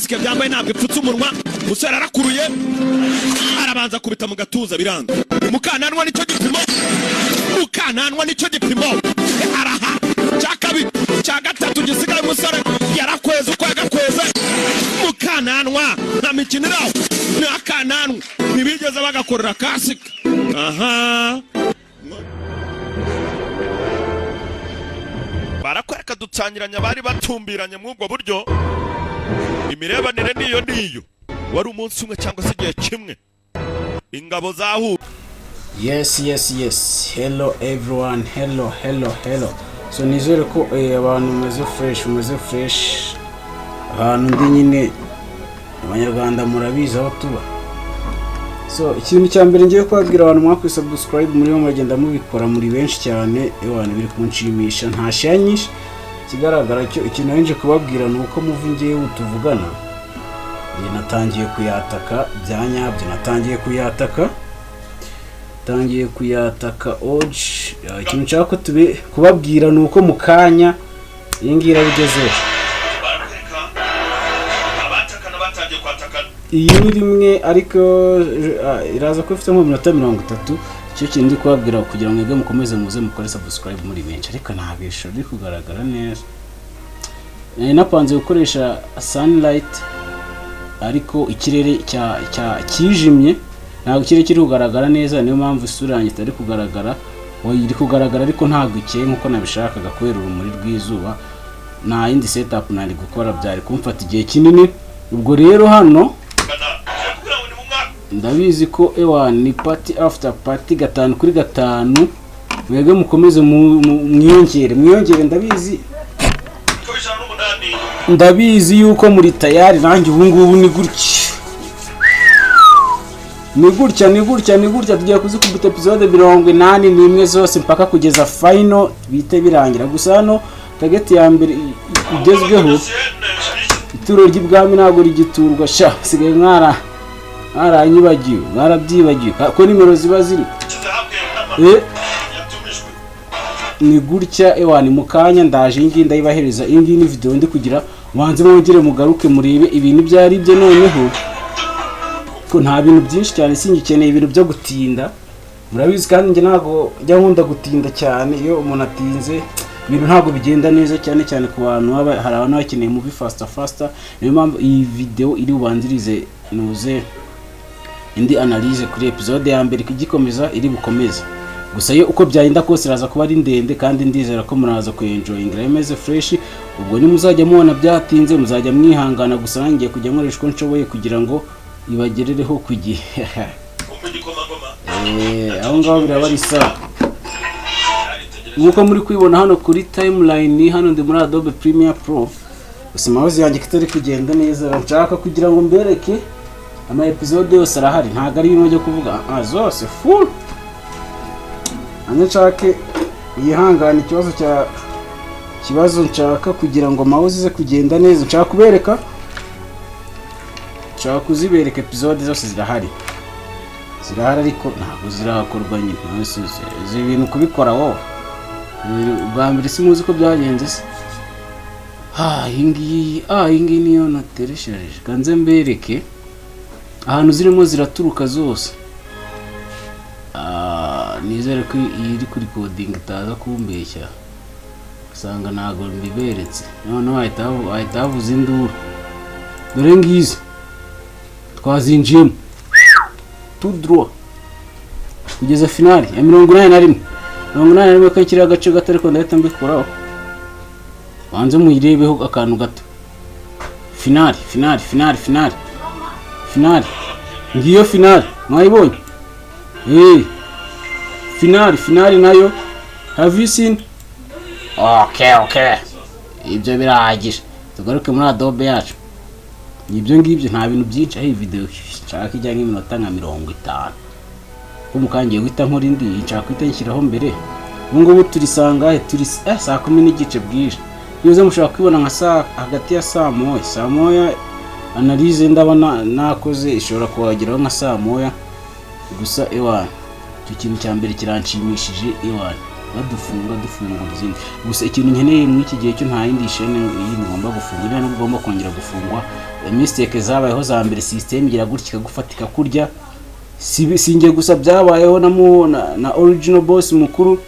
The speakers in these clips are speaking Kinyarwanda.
kasike byambaye ntabwo ipfutse umunwa. Musore arakuruye arabanza kubita mu gatuza biranga. Mukananwa nicyo gipimo. Mukananwa nicyo gipimo. Araha cyakabi cyagatatu gisigaye umusore yarakweza uko yagakweza. Mukananwa nta mikinira n'akananwa ntibigeze bagakorera kasike. Aha barakwereka dutsangiranya bari batumbiranye mu ubwo buryo. Imirebanire niyo wari umunsi umwe cyangwa se igihe kimwe ingabo zahu. Yes. Hello everyone. Hello. So nizere ko abantu meze fresh. Ahantu ndi nyine abanyarwanda murabizi aho tuba. So ikintu cya mbere ngiye kubabwira abantu mwakwisubscribe muri bo muragenda mubikora muri benshi cyane. Abantu biri kunshimisha ntashanyisha. Kigaragara cyo ikintu nje kubabwira nuko muvu ngiye utuvugana. Natangiye kuyataka byanyabyo, natangiye kuyataka oje. Ikintu nshaka ko kubabwira nuko mukanya yingira bigezeho. Iyi ni rimwe ariko iraza ko ifite nko minota 30. Cyo kindi kubabwira kugira ngo mwebwe mukomeze muze mukore subscribe muri benshi ariko ntabisho biri kugaragara neza. Napanze gukoresha sunlight ariko ikirere kijimye ntabwo ikirere kiri kugaragara neza, niyo mpamvu isura yanjye itari kugaragara. Iri kugaragara ariko ntabwo ikeye nkuko nabishakaga kubera urumuri rw'izuba. Nta yindi setup nari gukora byari kumfata igihe kinini. Ubwo rero hano ndabizi ko ni party after party 5 kuri 5. Mwebwe mukomeze mwiyongere ndabizi yuko muri tayari. Nanjye ubu ngubu ni gutya tugiye kuzikubita episode 81 zose mpaka kugeza final bite birangira. Gusa hano target ya mbere igezweho ituro ry'ibwami ntabwo rigiturwa sha. Sigaye mwarabyibagiwe ko nimero ziba ziri ni gutya. Ni mukanya ndaje ingi ndayibahereza. Ingi ni video ndi kugira wanze mwongere mugaruke murebe ibintu byari bye noneho ko nta bintu byinshi cyane singikeneye ibintu byo gutinda. Murabizi kandi nge ntago njya nkunda gutinda cyane. Iyo umuntu atinze ibintu ntago bigenda neza cyane ku bantu hari abantu bakeneye mu faster. Niyo mpamvu iyi video iri ubanzirize nuze indi analyse kuri episode ya mbere kigikomeza iri bukomeze. Gusa yo uko byagenda kose iraza kuba ari ndende kandi ndizera ko muraza kuenjoyinga imeze fresh. Ubwo ni muzajya mubona byatinze muzajya mwihangana. Gusa ngiye kujya nkoresha uko nshoboye kugira ngo ibagerereho ku gihe. Aho ngaho biraba ari sawa. Nkuko muri kwibona hano kuri timeline hano ndi muri Adobe Premiere Pro. Gusa mouse yanjye kitari kugenda neza. Nshaka kugira ngo mbereke ama episode yose arahari. Ntago ari ibintu byo kuvuga zose full. Nshake yihangana ikibazo nshaka kugira ngo mouse ze kugenda neza. Nshaka kuzibereka episode zose zirahari ariko ntabwo zirakorwa nyine. Izi bintu kubikora wowe bwa mbere simuzi ko byagenze se. Ingi niyo nateresheje kanze mbereke ahantu zirimo ziraturuka zose. Nizere ko iri kuri coding itaza kumbeshya usanga ntago mbiberetse. Noneho ahita havuza induru. Dore ngizi twazinjiyemo tout droit kugeza finali ya 81 ko kiri agace gato ariko ndahita mbikoraho. Banze muyirebeho akantu gato. Finali ngiyo finali mwayibonye. Finali nayo have you seen? Okay. Ibyo birahagije. Tugaruke muri Adobe yacu. Ibyo ngibyo nta bintu byinshi. Aho video nshaka ijya nk'iminota nka 50. Ko mukangiye guhita nkora indi nshaka guhita nshyiraho mbere. Ubu ngubu turisanga turi saa 10 n'igice bwije. Yoze mushaka kwibona nka saa hagati ya saa moya analyse ndabona nakoze ishobora kuwagiraho nka saa moya. Gusa icyo kintu cya mbere kiranshimishije dufungura izindi. Gusa ikintu nkeneye muri iki gihe cyo nta yindi shene ngomba gufungura, nubwo ugomba kongera gufungwa. Mistake zabayeho za mbere, system igira gutya ikagufatika kurya, singiye gusa byabayeho na original boss mukuru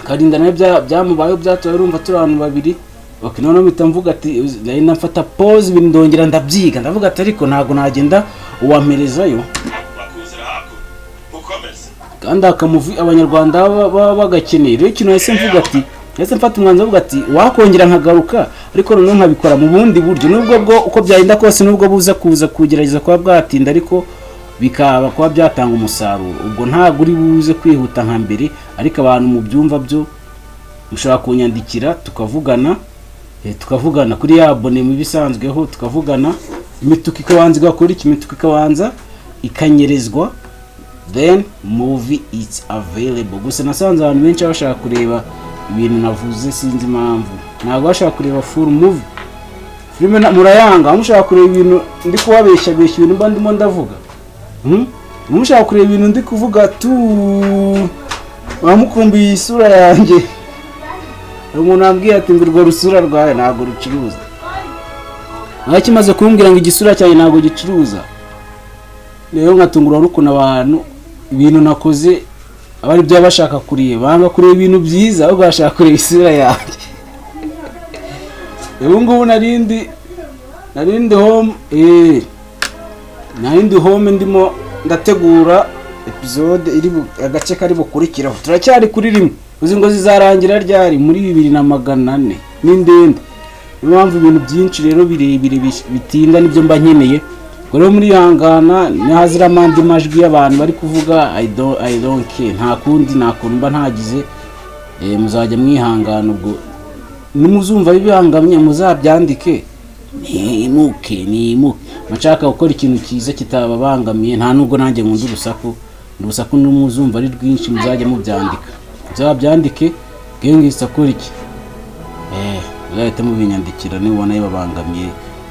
Karinda nayo byamubayeho, byatoye urumva turi abantu babiri. Okay, none mpita mvuga ati nari mfata pause ibintu ndongera ndabyiga, ndavuga ati ariko ntago nagenda uwamperezayo kandi akamuvi abanyarwanda bagakeneye. Rero ikintu yase mvuga ati yase mfata umwanzuro uvuga ati wakongera nkagaruka, ariko none nkabikora mu bundi buryo, nubwo bwo uko byagenda kose, nubwo buza kugerageza kwa bwatinda, ariko bikaba kwa byatanga umusaruro. Ubwo ntago uri buze kwihuta nka mbere, ariko abantu mu byumva byo mushaka kunyandikira tukavugana kuri ya abone mu bisanzweho, tukavugana imituka ikabanza igakora iki, imituka ikabanza ikanyerezwa, then movie is available. Gusa nasanze abantu benshi bashaka kureba ibintu navuze, sinzi impamvu ntabwo bashaka kureba full movie. Filime murayanga, mushaka kureba ibintu ndi kubabeshya ibintu mba ndimo ndavuga. Mushaka kureba ibintu ndi kuvuga tu bamukumbiye isura yanjye. Umuntu ambwiye ati ngo urwo rusura rwawe ntabwo rucuruza. Kimaze kumbwira ngo igisura cyanjye ntabwo gicuruza, rero nkatungura rukuna abantu ibintu nakoze abari byo bashaka kureba, banga kureba ibintu byiza, ahubwo bashaka kureba isura yanjye. Ngubu narindi home ndimo ndategura episode iri agace kari bukurikiraho. Turacyari kuri rimwe, uzi ngo zizarangira ryari muri 2400 n'indende. Niyo mpamvu ibintu byinshi rero birebire bitinda nibyo mba nkeneye. Rero muri hangana nihazira amandi majwi y'abantu bari kuvuga I don't care, nta kundi nakumva ntagize. Muzajya mwihangana, ubwo nimuzumva bibangamye muzabyandike, nimuke machaka gukora ikintu cyiza kitababangamiye. Nta nubwo nanjye nkunda urusaku n'umuzumva ari rwinshi, muzajya mubyandika, muzabyandike gengisa kuri iki uzahita mubinyandikira nibona yibabangamiye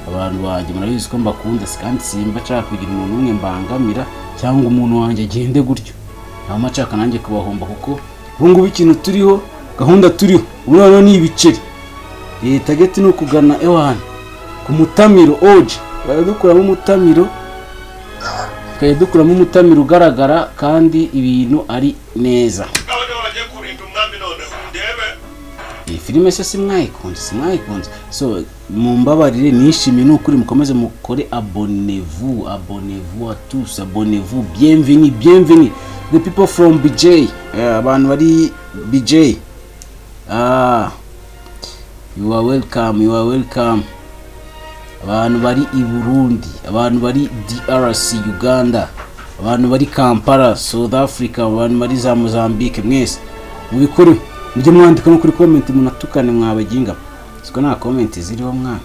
abantu banjye. Murabizi ko mbakunda kandi simba nshaka kugira umuntu umwe mbangamira cyangwa umuntu wanjye agende gutyo. Nta machaka nanjye kubahomba, kuko bungu bikintu turiho, gahunda turiho ubu ni ibiceri. Target ni ukugana ewana ku mutamiro oje, baradukuramo umutamiro ugaragara kandi ibintu ari neza. Filime se simwayikunze, so mumbabarire, nishimye n'ukuri, mukomeze mukore abonnez-vous à tous, abonnez-vous, bienvenue the people from BJ, abantu bari BJ, you are welcome. Abantu bari i Burundi, abantu bari DRC Uganda, abantu bari Kampala South Africa, abantu bari za Mozambique, mwese mubikore mujye mwandika no kuri comment, munatukane mwabaginga. Siko nta comment ziriho mwana,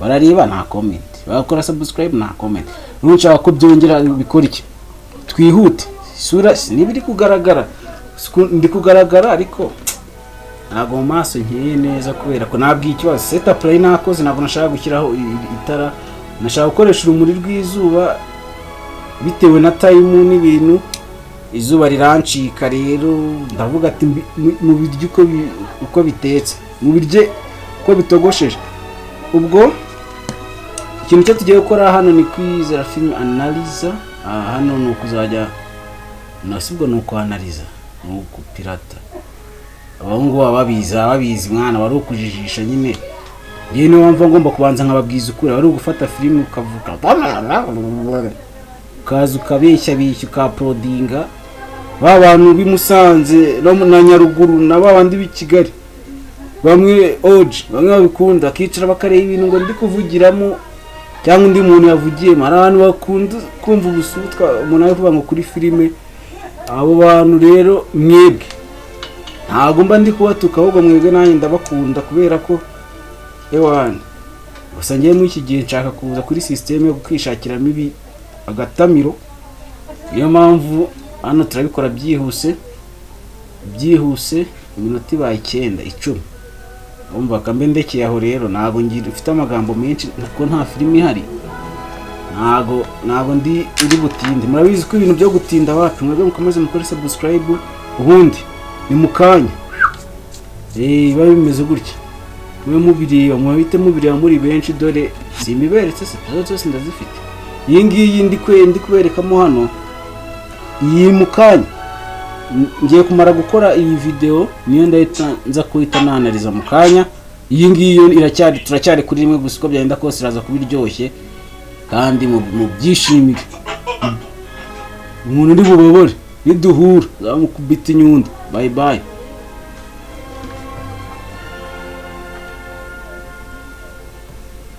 barareba nta comment, bakora subscribe nta comment. Nunshaka ko byongera bikora iki, twihute. Sura nibiri kugaragara, ndi kugaragara ariko ntago mu maso nkeye neza, kubera ko nabwiye ikibazo setup play nakoze. Ntabwo nashaka gushyiraho itara, nashaka gukoresha urumuri rw'izuba bitewe na time n'ibintu. Izuba rirancika, rero ndavuga ati mu biryo uko bitetse, mu birye uko bitogosheje. Ubwo ikintu cyo tugiye gukora hano ni kwizera film analyze. Hano ni ukuzajya nasibwo ni uko analyze, ni ukupirata. Abahungu babizi mwana, wari ukujijisha nyine. Yewe niyo mpamvu ngomba kubanza nkababwiza ukuri. Wari ugufata film ukavuga kaza ukabeshya ukaprodinga babantu bimusanze na Nyaruguru na babandi b'i Kigali, bamwe oje bamwe babikunda akicara bakareba ibintu ngo ndi kuvugiramo cyangwa undi muntu yavugiye. Mara abantu bakunda kumva ubusutwa umuntu ari kuvuga ngo kuri filime. Abo bantu rero mwebwe ntago mba ndi kubatuka, ahubwo mwebwe nanjye ndabakunda, kubera ko ewana gusa ngiye mu iki gihe nshaka kuza kuri system yo kwishakiramo ibi agatamiro. Niyo mpamvu hano turabikora byihuse iminota ibaye 9-10. Umva kambe ndekeye aho. Rero ntago ngira ufite amagambo menshi kuko nta filime ihari, ntago uri butinde. Murabizi ko ibintu byo gutinda wacu, mwebwe mukomeze mukore subscribe, ubundi ni mu kanya biba bimeze gutya mwe mubireba mwahite mubireba muri benshi dore simiberetse se zose ndazifite iyi ngiyi ndi kuberekamo hano iyi mu kanya ngiye kumara gukora iyi video niyo ndahita nza kuhita nanariza mu kanya iyi ngiyi turacyari kuri rimwe gusa uko byagenda kose iraza kubiryoshye kandi mu byishimire umuntu ndi bubabore niduhura zamukubita inyundo bye bye.